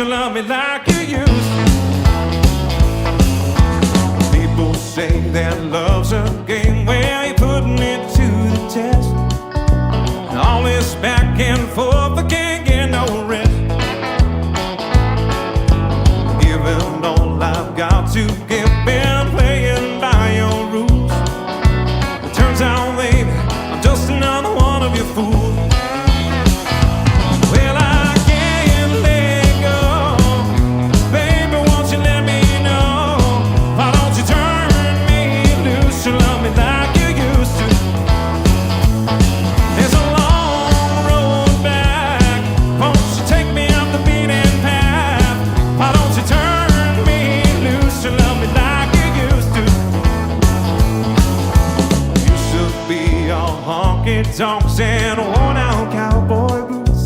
to love me like you used to. People say that love's a game where you're putting it to the test. All this back and forth, I can't get no rest. Giving all I've got to give, been playing by your rules. It turns out, baby, I'm just another one of your fools. Well, I can't let go. Baby, won't you let me know? Why don't you turn me loose to love me like you used to? There's a long road back. Won't you take me up the beaten path? Why don't you turn me loose to love me like you used to? Used to be all honky tonks and worn out cowboy boots.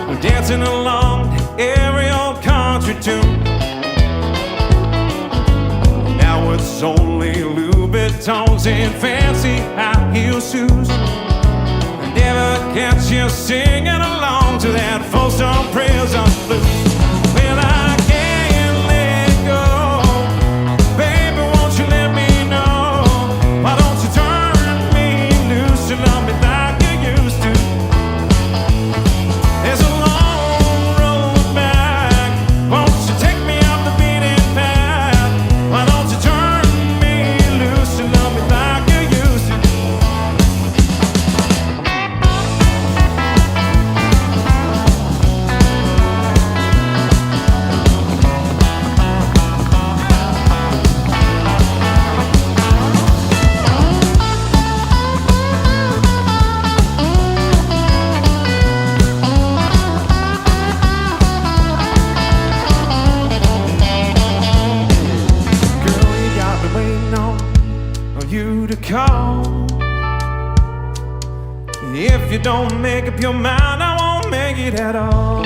We're dancing along every old country tune. Now it's only Louboutins and fancy high heel shoes. I never catch you singing along to that Folsom Prison blues. Well, I can't let go. Baby, won't you let me know? Why don't you turn me loose to love me like you used to? There's a long road back. Won't you take me off the beaten path? Why don't you turn me loose to love me like you used to? Girl, you got me waiting on you to call. If you don't make up your mind, I won't make it at all.